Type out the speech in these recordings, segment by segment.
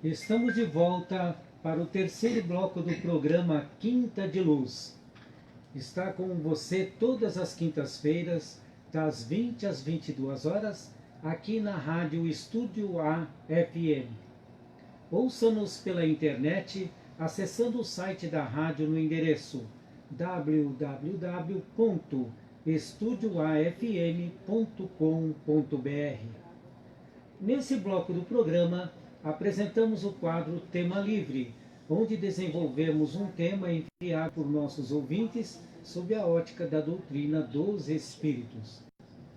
Estamos de volta para o terceiro bloco do programa Quinta de Luz. Está com você todas as quintas-feiras, das 20 às 22 horas, aqui na rádio Estúdio A FM. Ouça-nos pela internet, acessando o site da rádio no endereço www.estudioafm.com.br. Nesse bloco do programa, apresentamos o quadro Tema Livre, onde desenvolvemos um tema enviado por nossos ouvintes sob a ótica da doutrina dos Espíritos.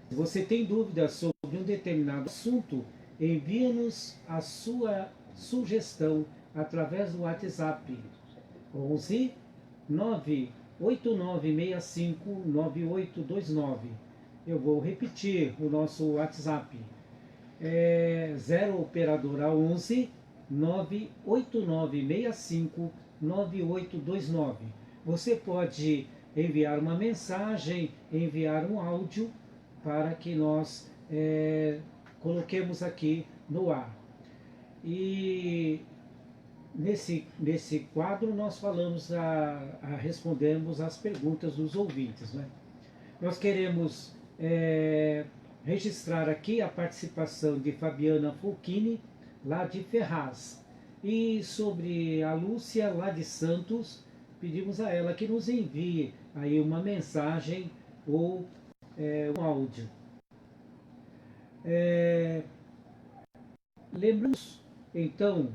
Se você tem dúvidas sobre um determinado assunto, envie-nos a sua sugestão através do WhatsApp 11 98965 9829. Eu vou repetir o nosso WhatsApp. 0 operadora 11 98965 9829. Você pode enviar uma mensagem, enviar um áudio para que nós coloquemos aqui no ar. E nesse quadro nós falamos, respondemos às perguntas dos ouvintes, né? Nós queremos registrar aqui a participação de Fabiana Fulchini, lá de Ferraz. E sobre a Lúcia, lá de Santos, pedimos a ela que nos envie aí uma mensagem ou um áudio. Lembramos, então,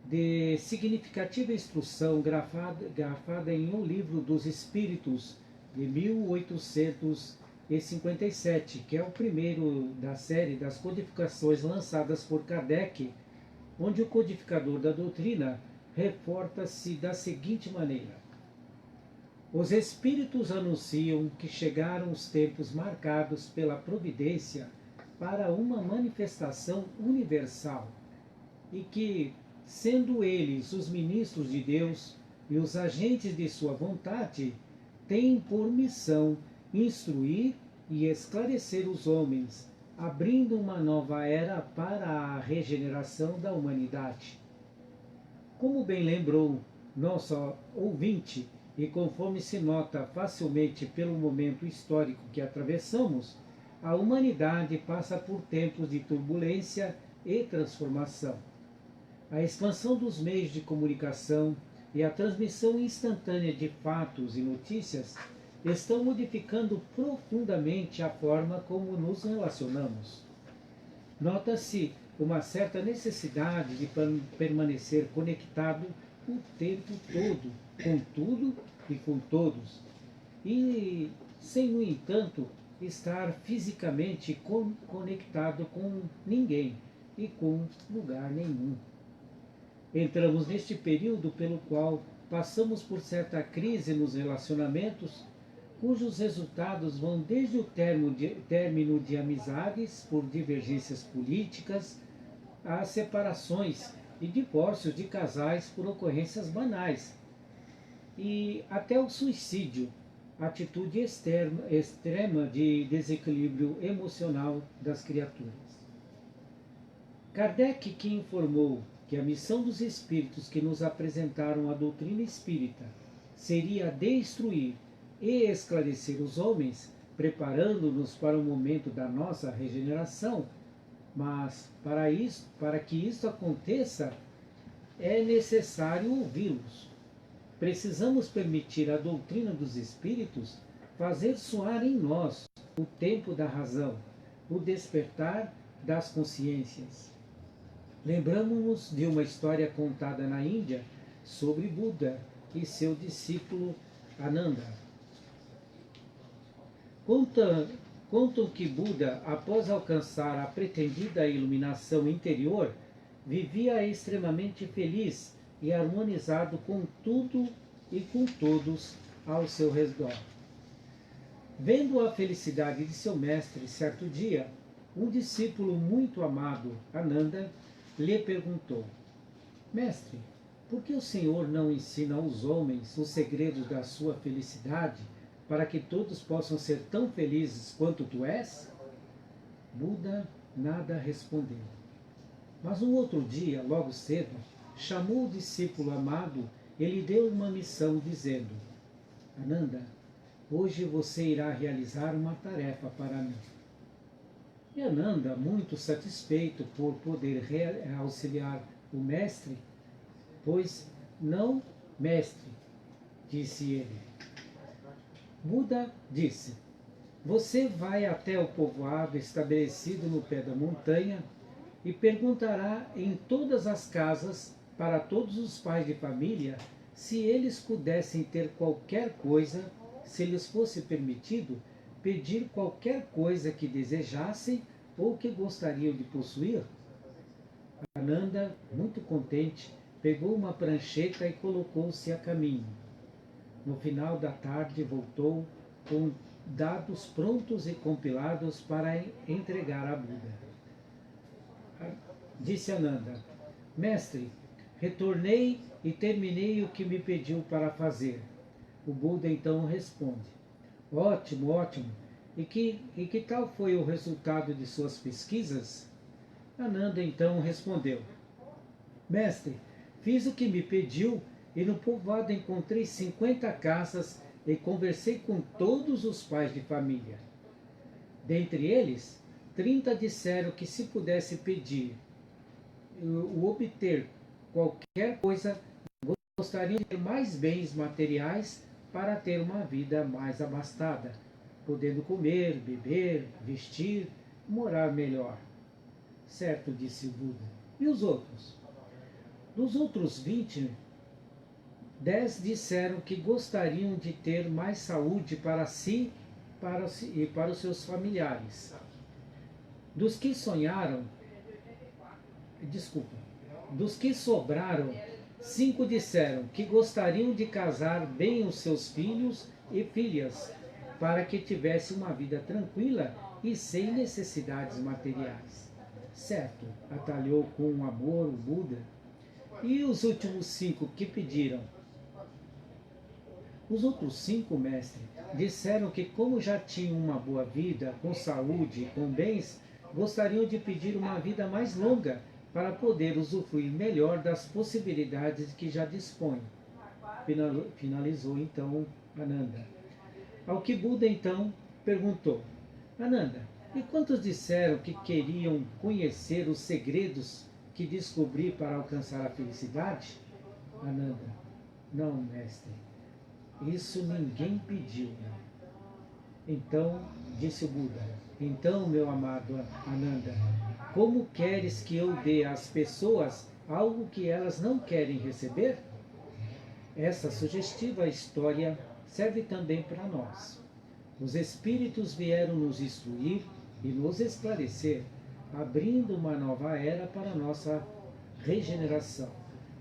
de significativa instrução grafada em um livro dos Espíritos de 1857, que é o primeiro da série das codificações lançadas por Kardec, onde o codificador da doutrina reporta-se da seguinte maneira: os Espíritos anunciam que chegaram os tempos marcados pela providência para uma manifestação universal e que, sendo eles os ministros de Deus e os agentes de sua vontade, têm por missão instruir e esclarecer os homens, abrindo uma nova era para a regeneração da humanidade. Como bem lembrou nosso ouvinte, e conforme se nota facilmente pelo momento histórico que atravessamos, a humanidade passa por tempos de turbulência e transformação. A expansão dos meios de comunicação e a transmissão instantânea de fatos e notícias estão modificando profundamente a forma como nos relacionamos. Nota-se uma certa necessidade de permanecer conectado o tempo todo, com tudo e com todos, e sem, no entanto, estar fisicamente conectado com ninguém e com lugar nenhum. Entramos neste período pelo qual passamos por certa crise nos relacionamentos, cujos resultados vão desde o término de amizades por divergências políticas, às separações e divórcios de casais por ocorrências banais, e até o suicídio, atitude extrema de desequilíbrio emocional das criaturas. Kardec, que informou que a missão dos espíritos que nos apresentaram a doutrina espírita seria destruir e esclarecer os homens, preparando-nos para o momento da nossa regeneração, mas para que isso aconteça, é necessário ouvi-los. Precisamos permitir à doutrina dos Espíritos fazer soar em nós o tempo da razão, o despertar das consciências. Lembramos-nos de uma história contada na Índia sobre Buda e seu discípulo Ananda. Contam que Buda, após alcançar a pretendida iluminação interior, vivia extremamente feliz e harmonizado com tudo e com todos ao seu redor. Vendo a felicidade de seu mestre, certo dia, um discípulo muito amado, Ananda, lhe perguntou: Mestre, por que o Senhor não ensina aos homens os segredos da sua felicidade, para que todos possam ser tão felizes quanto tu és? Buda nada respondeu. Mas um outro dia, logo cedo, chamou o discípulo amado e lhe deu uma missão, dizendo: Ananda, hoje você irá realizar uma tarefa para mim. E Ananda, muito satisfeito por poder auxiliar o mestre, pois não, mestre, disse ele. Buda disse: Você vai até o povoado estabelecido no pé da montanha e perguntará em todas as casas para todos os pais de família se eles pudessem ter qualquer coisa, se lhes fosse permitido pedir qualquer coisa que desejassem ou que gostariam de possuir. Ananda, muito contente, pegou uma prancheta e colocou-se a caminho. No final da tarde voltou com dados prontos e compilados para entregar a Buda. Disse Ananda: Mestre, retornei e terminei o que me pediu para fazer. O Buda então responde: Ótimo, ótimo. E que tal foi o resultado de suas pesquisas? Ananda então respondeu: Mestre, fiz o que me pediu e no povoado encontrei 50 casas e conversei com todos os pais de família. Dentre eles, 30 disseram que se pudesse pedir ou obter qualquer coisa, gostariam de ter mais bens materiais para ter uma vida mais abastada, podendo comer, beber, vestir, morar melhor. Certo, disse o Buda. E os outros? Dos outros 20, 10 disseram que gostariam de ter mais saúde para si e para os seus familiares. Dos que sonharam, desculpa, dos que sobraram, 5 disseram que gostariam de casar bem os seus filhos e filhas, para que tivesse uma vida tranquila e sem necessidades materiais. Certo, atalhou com amor o Buda. E os últimos 5 que pediram? Os outros 5, mestre, disseram que como já tinham uma boa vida, com saúde e com bens, gostariam de pedir uma vida mais longa para poder usufruir melhor das possibilidades que já dispõem. Finalizou então Ananda. Ao que Buda então perguntou: Ananda, e quantos disseram que queriam conhecer os segredos que descobri para alcançar a felicidade? Ananda: Não, mestre, isso ninguém pediu. Então disse o Buda: Então, meu amado Ananda, como queres que eu dê às pessoas algo que elas não querem receber? Essa sugestiva história serve também para nós. Os Espíritos vieram nos instruir e nos esclarecer, abrindo uma nova era para a nossa regeneração.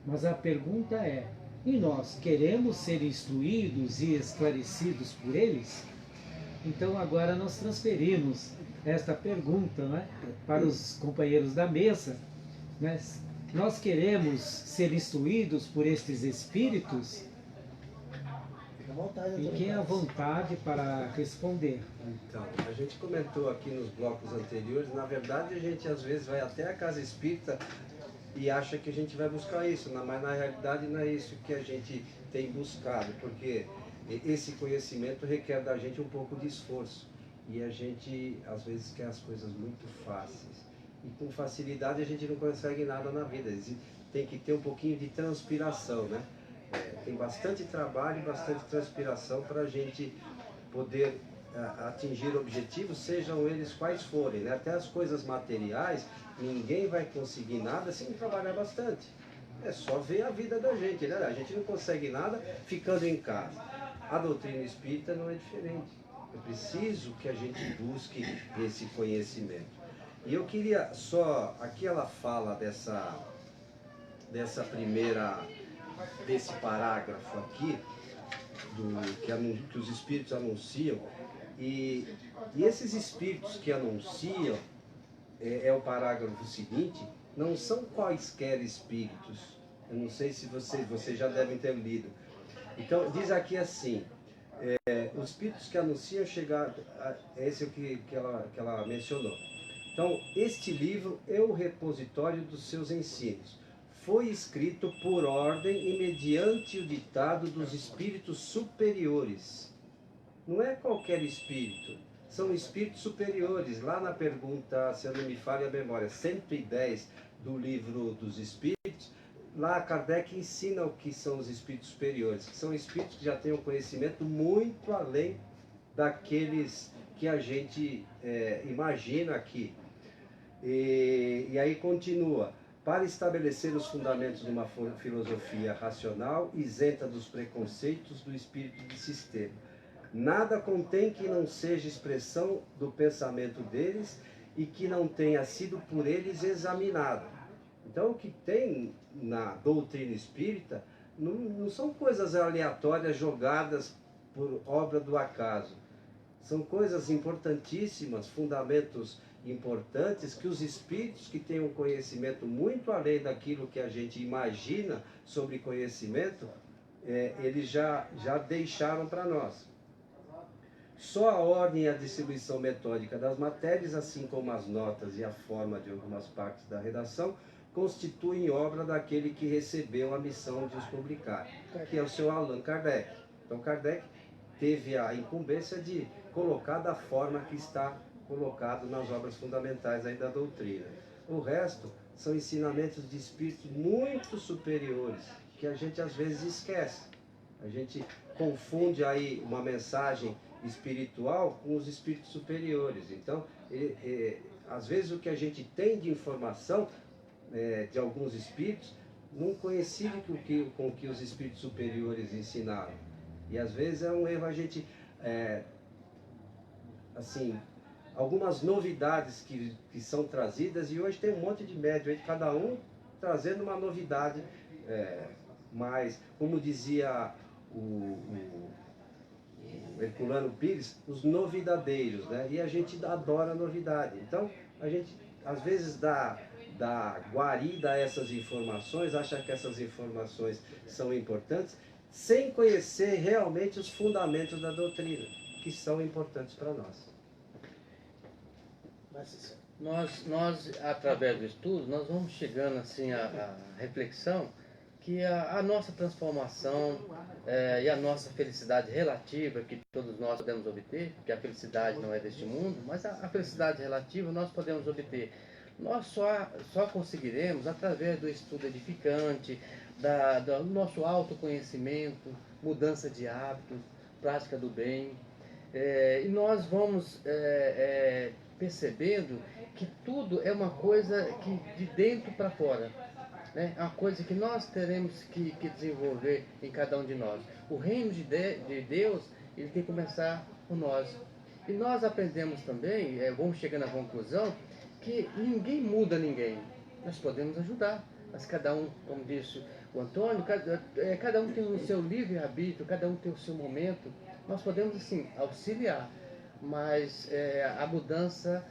Mas a pergunta é: e nós queremos ser instruídos e esclarecidos por eles? Então agora nós transferimos esta pergunta, né, para os companheiros da mesa. Né? Nós queremos ser instruídos por estes espíritos? Fiquem à vontade para responder. Então, a gente comentou aqui nos blocos anteriores, na verdade a gente às vezes vai até a casa espírita e acha que a gente vai buscar isso, mas na realidade não é isso que a gente tem buscado, porque esse conhecimento requer da gente um pouco de esforço e a gente às vezes quer as coisas muito fáceis e com facilidade a gente não consegue nada na vida, tem que ter um pouquinho de transpiração, né? Tem bastante trabalho e bastante transpiração para a gente poder atingir objetivos, sejam eles quais forem, né? Até as coisas materiais, ninguém vai conseguir nada se não trabalhar bastante. É só ver a vida da gente, né? A gente não consegue nada ficando em casa. A doutrina espírita não é diferente. É preciso que a gente busque esse conhecimento. E eu queria só, aqui ela fala desse parágrafo aqui, que os espíritos anunciam, e esses espíritos que anunciam, é o parágrafo seguinte, não são quaisquer espíritos. Eu não sei se vocês já devem ter lido. Então, diz aqui assim, os espíritos que anunciam chegar, esse é o que ela mencionou. Então, este livro é o repositório dos seus ensinos. Foi escrito por ordem e mediante o ditado dos espíritos superiores. Não é qualquer espírito, são espíritos superiores. Lá na pergunta, se eu não me falha a memória, 110 do livro dos espíritos, lá Kardec ensina o que são os espíritos superiores, que são espíritos que já têm um conhecimento muito além daqueles que a gente imagina aqui. E aí continua: para estabelecer os fundamentos de uma filosofia racional, isenta dos preconceitos do espírito de sistema. Nada contém que não seja expressão do pensamento deles e que não tenha sido por eles examinado. Então, o que tem na doutrina espírita não são coisas aleatórias jogadas por obra do acaso. São coisas importantíssimas, fundamentos importantes, que os espíritos que têm um conhecimento muito além daquilo que a gente imagina sobre conhecimento, eles já deixaram para nós. Só a ordem e a distribuição metódica das matérias, assim como as notas e a forma de algumas partes da redação, constituem obra daquele que recebeu a missão de os publicar, que é o seu Allan Kardec. Então Kardec teve a incumbência de colocar da forma que está colocado nas obras fundamentais aí da doutrina. O resto são ensinamentos de espíritos muito superiores, que a gente às vezes esquece. A gente confunde aí uma mensagem espiritual com os espíritos superiores. Então, às vezes o que a gente tem de informação de alguns espíritos não coincide com o que os espíritos superiores ensinaram. E às vezes é um erro a gente, assim, algumas novidades que são trazidas, e hoje tem um monte de médium, cada um trazendo uma novidade, mas, como dizia o Herculano Pires, os novidadeiros, né? E a gente adora a novidade. Então, a gente, às vezes, dá guarida a essas informações, acha que essas informações são importantes, sem conhecer realmente os fundamentos da doutrina, que são importantes para nós. Nós, através do estudo, nós vamos chegando assim à reflexão que a nossa transformação e a nossa felicidade relativa, que todos nós podemos obter, porque a felicidade não é deste mundo, mas a felicidade relativa nós podemos obter. Nós só conseguiremos através do estudo edificante, do nosso autoconhecimento, mudança de hábitos, prática do bem. E nós vamos percebendo que tudo é uma coisa que de dentro para fora. É uma coisa que nós teremos que desenvolver em cada um de nós. O reino de Deus, ele tem que começar por nós. E nós aprendemos também, vamos chegando à conclusão, que ninguém muda ninguém. Nós podemos ajudar, mas cada um, como disse o Antônio, cada um tem o seu livre-arbítrio, cada um tem o seu momento. Nós podemos, assim, auxiliar, mas a mudança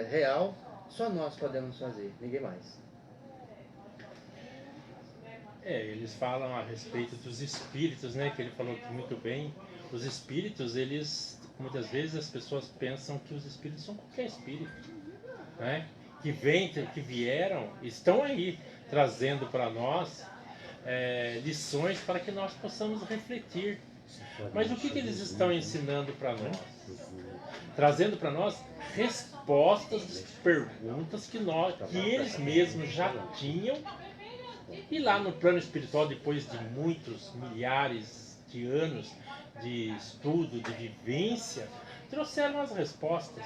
real só nós podemos fazer, ninguém mais. Eles falam a respeito dos espíritos, né? Que ele falou muito bem. Os espíritos, eles, muitas vezes as pessoas pensam que os espíritos são qualquer espírito, né? Que vieram, estão aí trazendo para nós lições para que nós possamos refletir. Mas o que eles estão ensinando para nós? Trazendo para nós respostas de perguntas que eles mesmos já tinham. E lá no plano espiritual, depois de muitos milhares de anos de estudo, de vivência, trouxeram as respostas.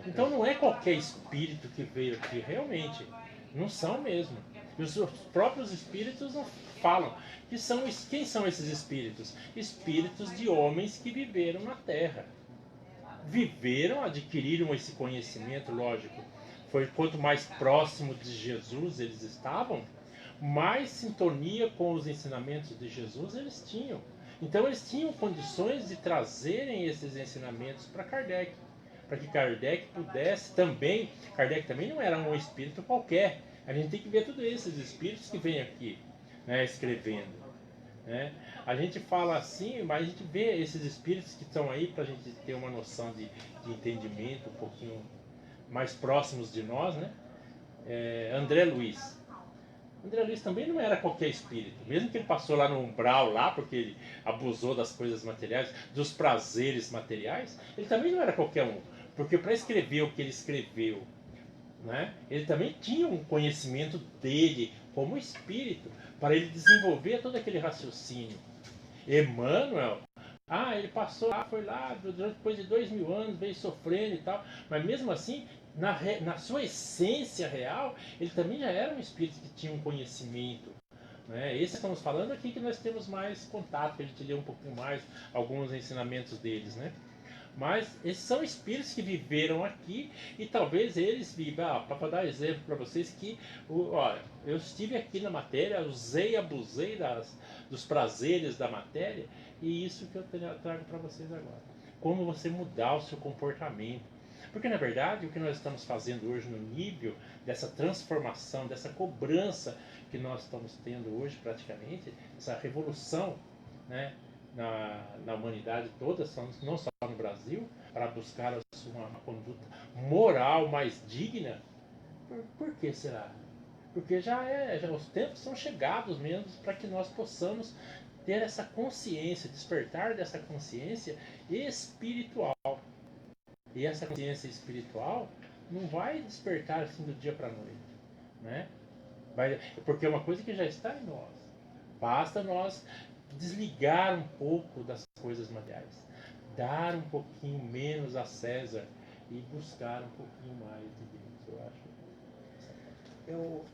Então não é qualquer espírito que veio aqui, realmente, não são mesmo. E os próprios espíritos não falam. Quem são esses espíritos? Espíritos de homens que viveram na Terra. Viveram, adquiriram esse conhecimento, lógico. Foi quanto mais próximo de Jesus eles estavam, mais sintonia com os ensinamentos de Jesus eles tinham. Então eles tinham condições de trazerem esses ensinamentos para Kardec, para que Kardec pudesse também. Kardec também não era um espírito qualquer. A gente tem que ver todos esses espíritos que vêm aqui, né, escrevendo, né? A gente fala assim, mas a gente vê esses espíritos que estão aí para a gente ter uma noção de entendimento um pouquinho mais próximos de nós, né? André Luiz. André Luiz também não era qualquer espírito, mesmo que ele passou lá no umbral, lá, porque ele abusou das coisas materiais, dos prazeres materiais, ele também não era qualquer um, porque para escrever o que ele escreveu, né, ele também tinha um conhecimento dele como espírito, para ele desenvolver todo aquele raciocínio. Emmanuel, ele passou lá, foi lá, depois de 2000 anos, veio sofrendo e tal, mas mesmo assim, na sua essência real, ele também já era um espírito que tinha um conhecimento. Né? Esse estamos falando aqui que nós temos mais contato, que a gente lê um pouquinho mais alguns ensinamentos deles. Né? Mas esses são espíritos que viveram aqui e talvez eles vivam, para dar exemplo para vocês, que olha, eu estive aqui na matéria, usei e abusei dos prazeres da matéria, e isso que eu trago para vocês agora. Como você mudar o seu comportamento. Porque na verdade o que nós estamos fazendo hoje no nível dessa transformação, dessa cobrança que nós estamos tendo hoje praticamente, essa revolução, né, na humanidade toda, não só no Brasil, para buscar uma conduta moral mais digna. Por que será? Porque já os tempos são chegados mesmo para que nós possamos ter essa consciência, despertar dessa consciência espiritual. E essa consciência espiritual não vai despertar assim do dia para a noite, né? Porque é uma coisa que já está em nós. Basta nós desligar um pouco das coisas materiais, dar um pouquinho menos a César e buscar um pouquinho mais de Deus, eu acho.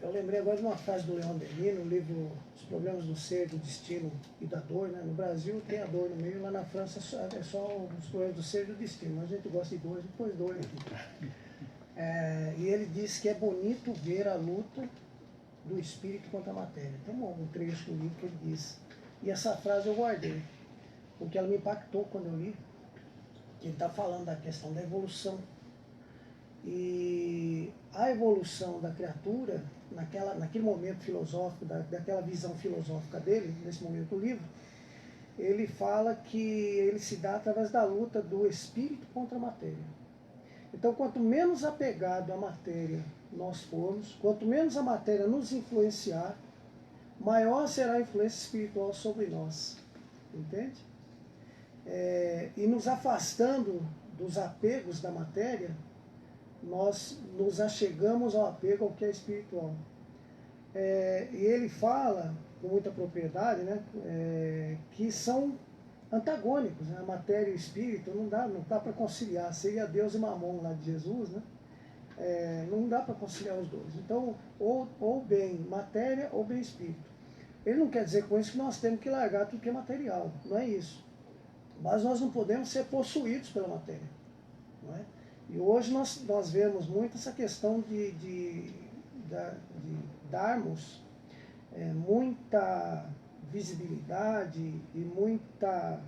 Eu lembrei agora de uma frase do Leon Denis, no livro Os Problemas do Ser, do Destino e da Dor. Né? No Brasil tem a dor no meio, lá na França é só os problemas do ser e do destino. Mas a gente gosta de dor, a gente pôs dor aqui. E ele diz que é bonito ver a luta do espírito contra a matéria. Tem um trecho do livro que ele diz. E essa frase eu guardei, porque ela me impactou quando eu li. Que ele está falando da questão da evolução. E a evolução da criatura, naquele momento filosófico, daquela visão filosófica dele, nesse momento do livro, ele fala que ele se dá através da luta do espírito contra a matéria. Então, quanto menos apegado à matéria nós formos, quanto menos a matéria nos influenciar, maior será a influência espiritual sobre nós. Entende? E nos afastando dos apegos da matéria, nós nos achegamos ao apego ao que é espiritual. E ele fala, com muita propriedade, né, que são antagônicos, né? A matéria e o espírito não dá para conciliar. Seria Deus e Mamon lá de Jesus, né? Não dá para conciliar os dois. Então, ou bem matéria ou bem espírito. Ele não quer dizer com isso que nós temos que largar tudo que é material, não é isso. Mas nós não podemos ser possuídos pela matéria, não é? E hoje nós vemos muito essa questão de darmos muita visibilidade e muita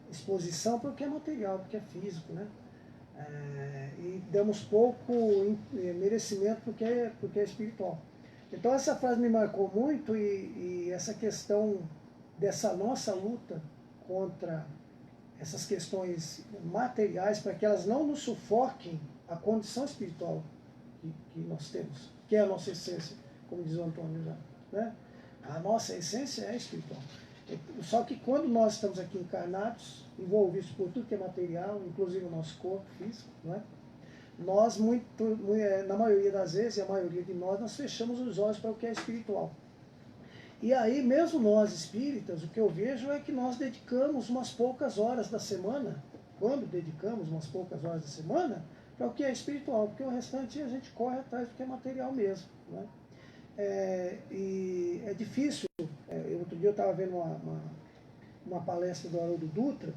exposição porque é material, porque é físico, né? E damos pouco merecimento porque é espiritual. Então essa frase me marcou muito e essa questão dessa nossa luta contra essas questões materiais, para que elas não nos sufoquem a condição espiritual que nós temos, que é a nossa essência, como diz o Antônio já. Né? A nossa essência é espiritual. Só que quando nós estamos aqui encarnados, envolvidos por tudo que é material, inclusive o nosso corpo físico, não é? Nós, na maioria das vezes, e a maioria de nós fechamos os olhos para o que é espiritual. E aí, mesmo nós espíritas, o que eu vejo é que nós dedicamos umas poucas horas da semana, quando dedicamos umas poucas horas da semana, para o que é espiritual, porque o restante a gente corre atrás do que é material mesmo. Né? E é difícil. Outro dia eu estava vendo uma palestra do Haroldo Dutra,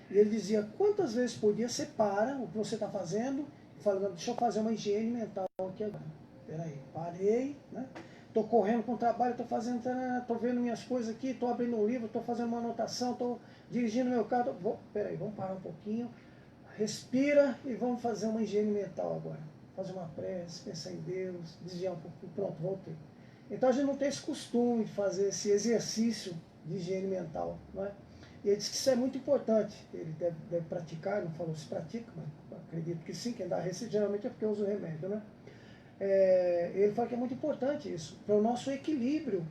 e ele dizia, quantas vezes por dia você para o que você está fazendo e fala, deixa eu fazer uma higiene mental aqui agora. Peraí, parei, né? Estou correndo com o trabalho, estou vendo minhas coisas aqui, estou abrindo um livro, estou fazendo uma anotação, estou dirigindo meu carro. Peraí, vamos parar um pouquinho, respira e vamos fazer uma higiene mental agora. Fazer uma prece, pensar em Deus, desviar um pouquinho, pronto, voltei. Então a gente não tem esse costume de fazer esse exercício de higiene mental, não é? E ele diz que isso é muito importante, ele deve praticar, não falou se pratica, mas acredito que sim, quem dá receita geralmente é porque usa o remédio, né? Ele fala que é muito importante isso, para o nosso equilíbrio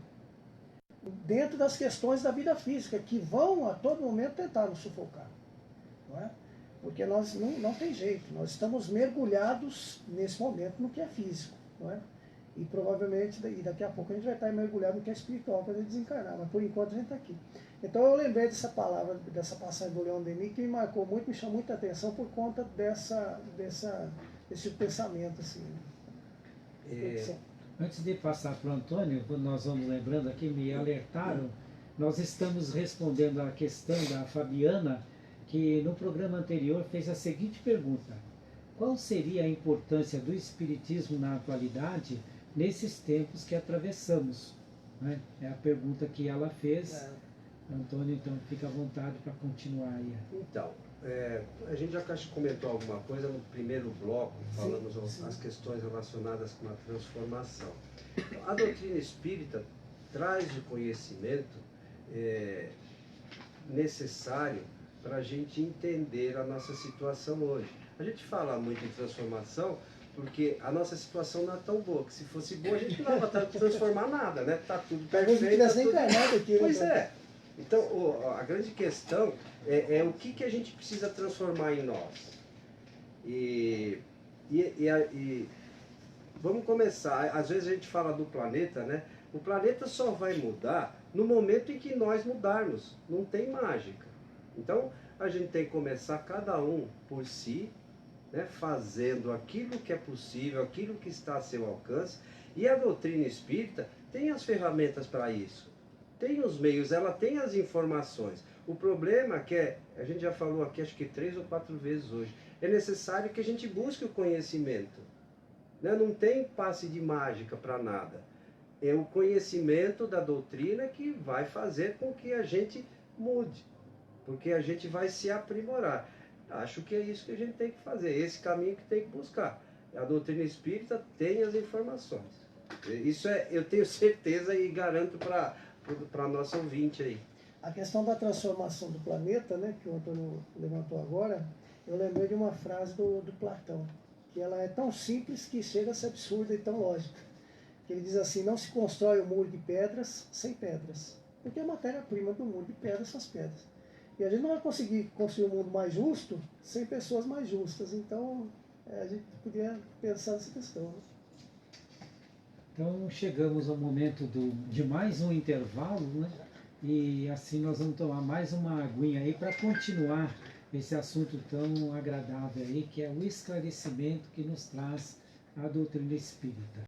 dentro das questões da vida física, que vão a todo momento tentar nos sufocar, não é? Porque nós não tem jeito, nós estamos mergulhados nesse momento no que é físico, não é? E provavelmente daqui a pouco a gente vai estar mergulhado no que é espiritual quando a gente desencarnar, mas por enquanto a gente está aqui. Então eu lembrei dessa palavra, dessa passagem do Leon Denis, que me marcou muito, me chamou muita atenção por conta desse pensamento, assim. Antes de passar para o Antônio, nós vamos lembrando aqui, me alertaram, nós estamos respondendo à questão da Fabiana, que no programa anterior fez a seguinte pergunta: qual seria a importância do Espiritismo na atualidade, nesses tempos que atravessamos? Né? É a pergunta que ela fez. Antônio, então, fica à vontade para continuar aí. Então, a gente já comentou alguma coisa no primeiro bloco, falamos as questões relacionadas com a transformação. A doutrina espírita traz o conhecimento necessário para a gente entender a nossa situação hoje. A gente fala muito em transformação porque a nossa situação não é tão boa, que se fosse boa a gente não ia transformar nada, né? Tá tudo perfeito. Não tivesse nem encarnado aqui. Pois é. Então, a grande questão é o que a gente precisa transformar em nós. E vamos começar. Às vezes a gente fala do planeta, né? O planeta só vai mudar no momento em que nós mudarmos. Não tem mágica. Então, a gente tem que começar cada um por si, né? Fazendo aquilo que é possível, aquilo que está a seu alcance. E a doutrina espírita tem as ferramentas para isso. Tem os meios, ela tem as informações. O problema é que, a gente já falou aqui acho que 3 ou 4 vezes hoje, é necessário que a gente busque o conhecimento. Né? Não tem passe de mágica para nada. É o conhecimento da doutrina que vai fazer com que a gente mude. Porque a gente vai se aprimorar. Acho que é isso que a gente tem que fazer, esse caminho que tem que buscar. A doutrina espírita tem as informações. Isso eu tenho certeza e garanto para a nossa ouvinte aí. A questão da transformação do planeta, né, que o Antônio levantou agora, eu lembrei de uma frase do Platão, que ela é tão simples que chega a ser absurda e tão lógica. Que ele diz assim: não se constrói um muro de pedras sem pedras, porque a matéria-prima do muro de pedras são as pedras. E a gente não vai conseguir construir um mundo mais justo sem pessoas mais justas. Então, a gente podia pensar nessa questão, né? Então chegamos ao momento de mais um intervalo, né? E assim nós vamos tomar mais uma aguinha aí para continuar esse assunto tão agradável aí, que é o esclarecimento que nos traz a doutrina espírita.